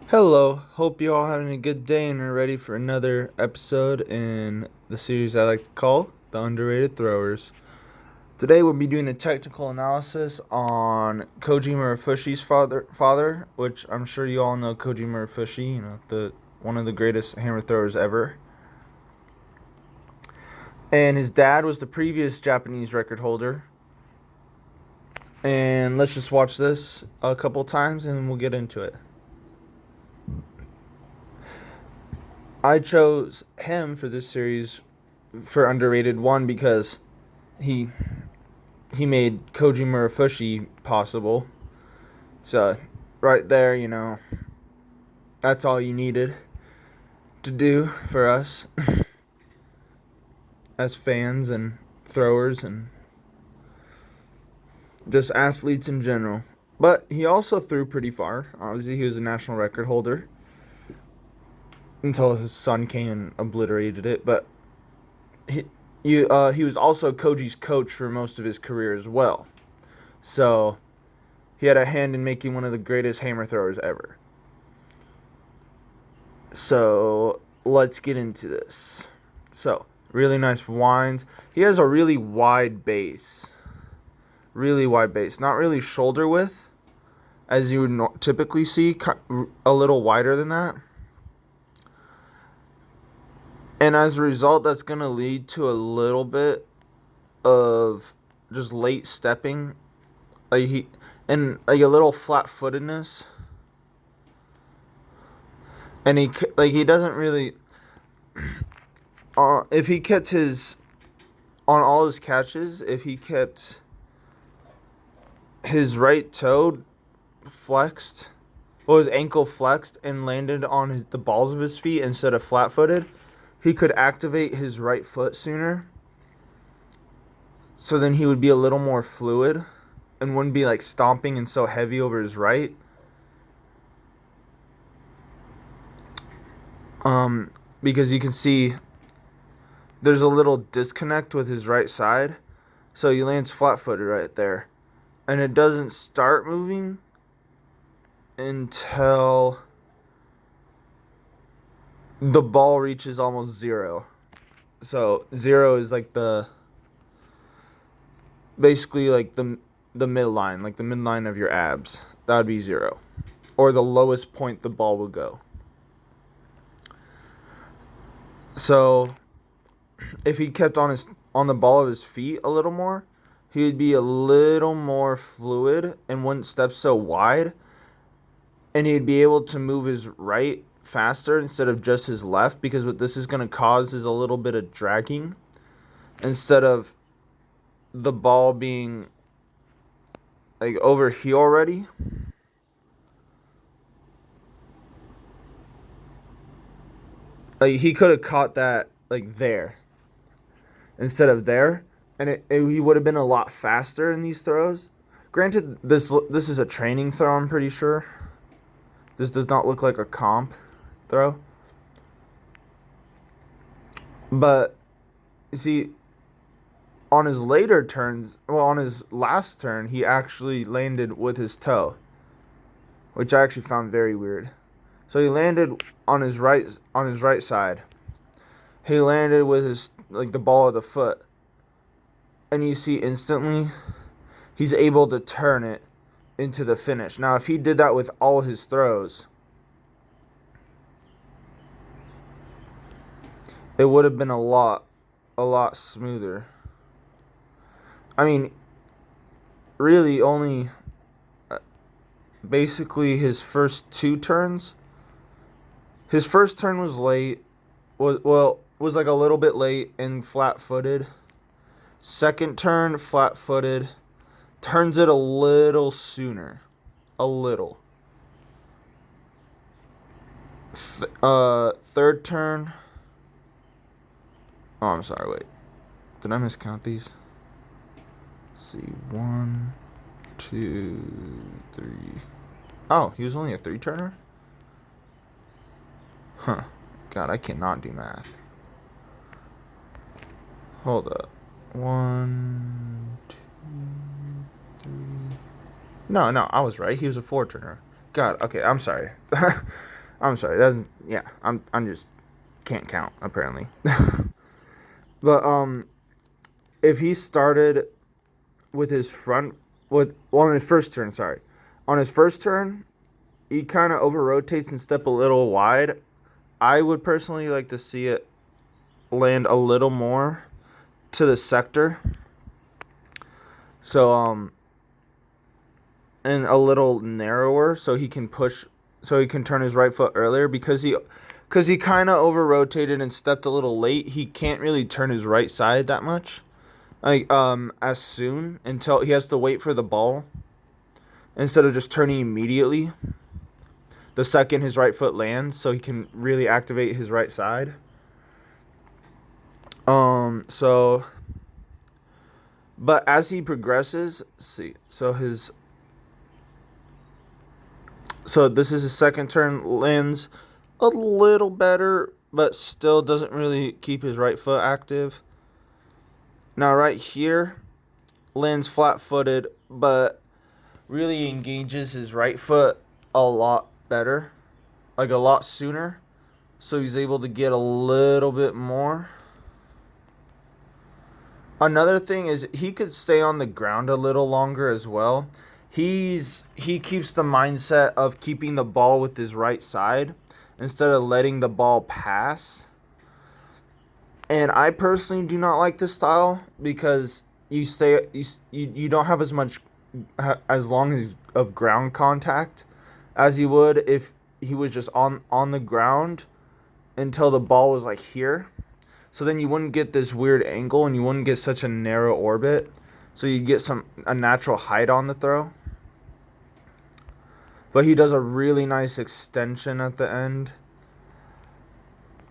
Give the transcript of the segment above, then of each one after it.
Hello, hope you all having a good day and are ready for another episode in the series I like to call The Underrated Throwers. Today we'll be doing a technical analysis on Koji Murofushi's father, which I'm sure you all know Koji Murofushi, the one of the greatest hammer throwers ever. And his dad was the previous Japanese record holder. And let's just watch this a couple times and we'll get into it. I chose him for this series for underrated one because he he made Koji Murofushi possible. So right there, that's all you needed to do for us as fans and throwers and just athletes in general. But he also threw pretty far. Obviously, he was a national record holder until his son came and obliterated it. But he was also Koji's coach for most of his career as well. So he had a hand in making one of the greatest hammer throwers ever. So let's get into this. So really nice winds. He has a really wide base. Really wide base. Not really shoulder width, as you would typically see. A little wider than that. And as a result, that's going to lead to a little bit of just late stepping. And a little flat-footedness. And he doesn't really if he kept his on all his catches, if he kept his right toe flexed, his ankle flexed and landed on the balls of his feet instead of flat-footed, he could activate his right foot sooner. So then he would be a little more fluid and wouldn't be like stomping and so heavy over his right. Because you can see there's a little disconnect with his right side. So he lands flat-footed right there. And it doesn't start moving until the ball reaches almost zero. So 0 is like basically like the midline, like the midline of your abs. That would be 0. Or the lowest point the ball will go. So if he kept on the ball of his feet a little more, he would be a little more fluid and wouldn't step so wide. And he'd be able to move his right faster instead of just his left, because what this is going to cause is a little bit of dragging instead of the ball being like over here already. Like he could have caught that like there instead of there, and he would have been a lot faster in these throws. Granted, this is a training throw, I'm pretty sure. This does not look like a comp throw. But you see, on his later turns, on his last turn, he actually landed with his toe, which I actually found very weird. So he landed on his right side. He landed with his the ball of the foot. And you see instantly he's able to turn it into the finish. Now, if he did that with all his throws, it would have been a lot smoother. I mean, really only basically his first 2 turns. His first turn was late. Was like a little bit late and flat-footed. Second turn, flat-footed. Turns it a little sooner. A little. Third turn. Oh, I'm sorry, wait. Did I miscount these? Let's see. 1, 2, 3. Oh, he was only a 3-turner? Huh. God, I cannot do math. Hold up. 1, 2, 3. No, I was right. He was a 4-turner. God, okay, I'm sorry. I'm sorry. That's yeah. I'm just can't count apparently. But if he started with his front with well, on his first turn, sorry, on his first turn, he kind of over rotates and step a little wide. I would personally like to see it land a little more to the sector. So and a little narrower so he can push so he can turn his right foot earlier because he kind of over rotated and stepped a little late. He can't really turn his right side that much. Like as soon until he has to wait for the ball instead of just turning immediately the second his right foot lands so he can really activate his right side. So but as he progresses, see. So this is his second turn, lands a little better, but still doesn't really keep his right foot active. Now right here, lands flat-footed, but really engages his right foot a lot better, like a lot sooner. So he's able to get a little bit more. Another thing is he could stay on the ground a little longer as well. He keeps the mindset of keeping the ball with his right side instead of letting the ball pass. And I personally do not like this style because you don't have as long of ground contact as you would if he was just on the ground until the ball was like here. So then you wouldn't get this weird angle and you wouldn't get such a narrow orbit. So you get a natural height on the throw. But he does a really nice extension at the end.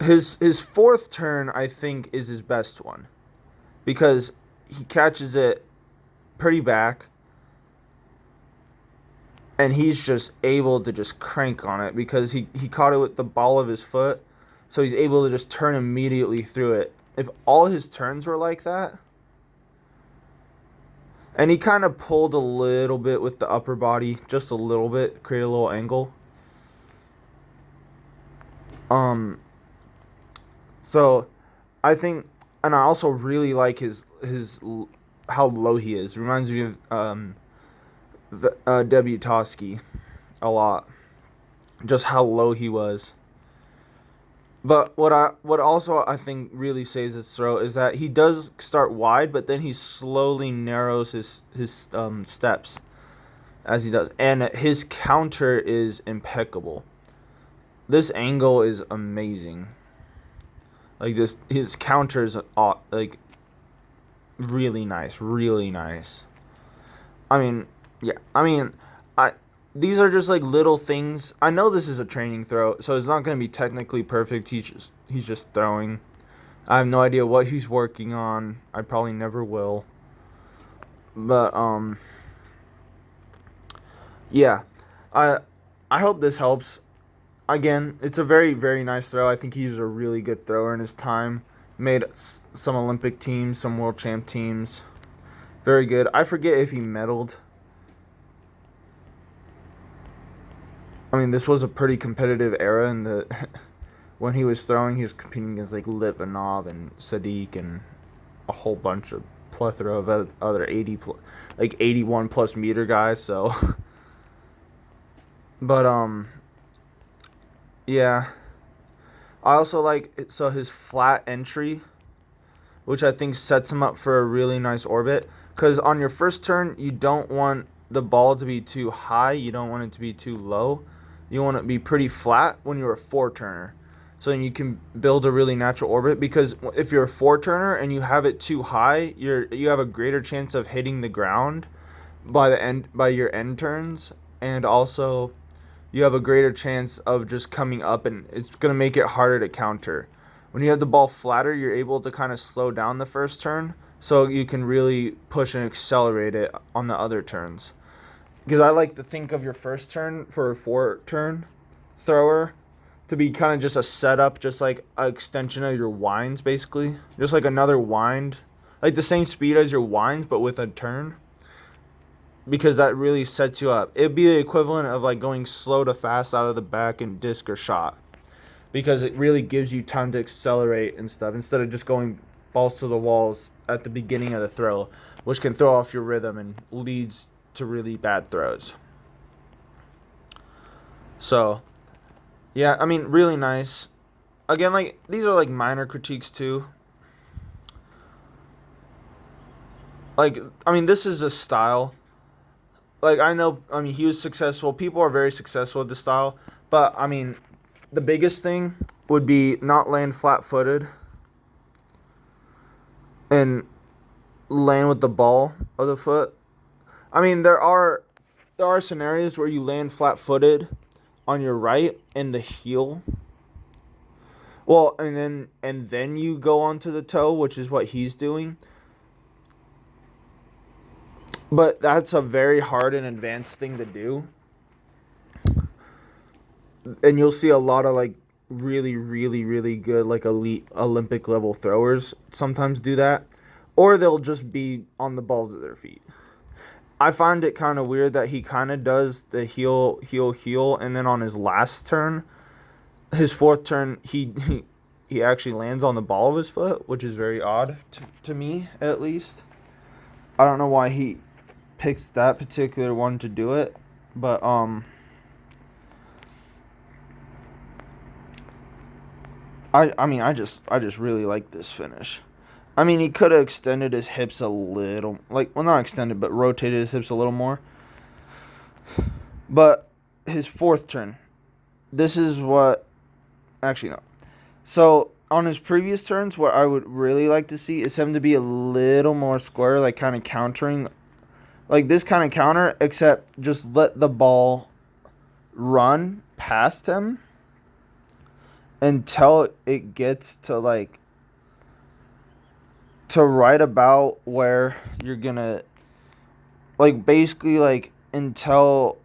His fourth turn, I think, is his best one. Because he catches it pretty back. And he's just able to just crank on it because he caught it with the ball of his foot. So he's able to just turn immediately through it. If all his turns were like that. And he kind of pulled a little bit with the upper body. Just a little bit. Create a little angle. So I think, and I also really like his how low he is. Reminds me of Debutoski a lot. Just how low he was. But what also I think really saves his throw is that he does start wide, but then he slowly narrows his steps as he does, and his counter is impeccable. This angle is amazing. Like his counter is like really nice, really nice. I mean, yeah. I mean, these are just like little things. I know this is a training throw, so it's not going to be technically perfect. He's just throwing. I have no idea what he's working on. I probably never will. But yeah. I hope this helps. Again, it's a very, very nice throw. I think he's a really good thrower in his time. Made some Olympic teams, some world champ teams. Very good. I forget if he medaled. I mean, this was a pretty competitive era in the when he was throwing. He was competing against like Litvinov and Sadiq and a whole bunch of plethora of other 81 plus meter guys. So, but yeah. I also like his flat entry, which I think sets him up for a really nice orbit. Because on your first turn, you don't want the ball to be too high. You don't want it to be too low. You want it to be pretty flat when you're a four-turner. So then you can build a really natural orbit. Because if you're a four-turner and you have it too high, you have a greater chance of hitting the ground by your end turns. And also, you have a greater chance of just coming up, and it's going to make it harder to counter. When you have the ball flatter, you're able to kind of slow down the first turn, so you can really push and accelerate it on the other turns. Because I like to think of your first turn for a four-turn thrower to be kind of just a setup, just like an extension of your winds, basically. Just like another wind. Like the same speed as your winds, but with a turn. because that really sets you up. It'd be the equivalent of like going slow to fast out of the back in disc or shot, because it really gives you time to accelerate and stuff instead of just going balls to the walls at the beginning of the throw, which can throw off your rhythm and leads to really bad throws. So, yeah, I mean, really nice. Again, like, these are like minor critiques too. Like, I mean, this is a style. Like, I know, I mean, he was successful. People are very successful with this style. But, I mean, the biggest thing would be not land flat-footed and land with the ball of the foot. I mean, there are scenarios where you land flat-footed on your right and the heel. Well, and then you go onto the toe, which is what he's doing. But that's a very hard and advanced thing to do. And you'll see a lot of like really, really, really good like elite Olympic level throwers sometimes do that. Or they'll just be on the balls of their feet. I find it kind of weird that he kind of does the heel, and then on his last turn, his fourth turn, he actually lands on the ball of his foot, which is very odd to me, at least. I don't know why he picks that particular one to do it, but I mean I just really like this finish. I mean, he could have extended his hips a little, like, well, not extended, but rotated his hips a little more. But his fourth turn, this is what, actually no. So on his previous turns, what I would really like to see is him to be a little more square, like kind of countering, like this kind of counter, except just let the ball run past him until it gets to like, to right about where you're gonna, like, basically, like, until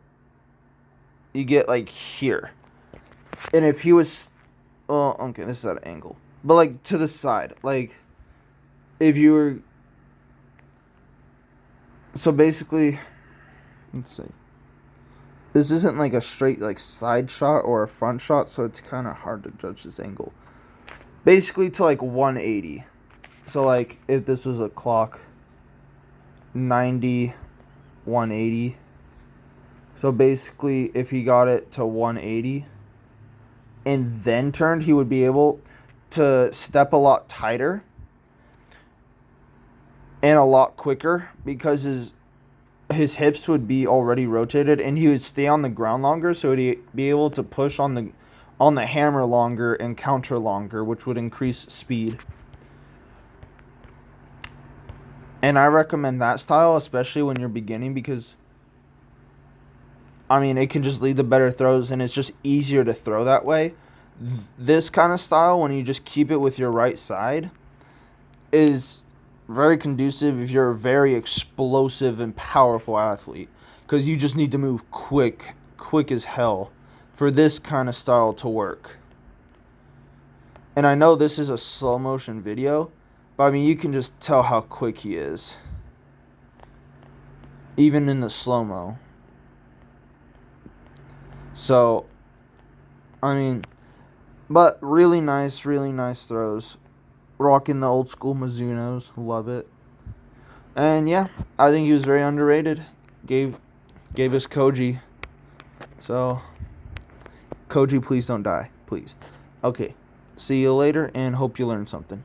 you get, like, here. And if he was, well, okay, this is at an angle. But, like, to the side. Like, if you were, so basically, let's see. This isn't, like, a straight, like, side shot or a front shot, so it's kind of hard to judge this angle. Basically to, like, 180. So, like, if this was a clock, 90, 180. So, basically, if he got it to 180 and then turned, he would be able to step a lot tighter and a lot quicker because his hips would be already rotated and he would stay on the ground longer, so he'd be able to push on the hammer longer and counter longer, which would increase speed. And I recommend that style, especially when you're beginning, because, I mean, it can just lead to better throws, and it's just easier to throw that way. This kind of style, when you just keep it with your right side, is very conducive if you're a very explosive and powerful athlete, because you just need to move quick as hell for this kind of style to work. And I know this is a slow motion video, but I mean, you can just tell how quick he is. Even in the slow-mo. So, I mean, but really nice throws. Rocking the old school Mizunos. Love it. And yeah, I think he was very underrated. Gave us Koji. So, Koji, please don't die. Please. Okay. See you later and hope you learned something.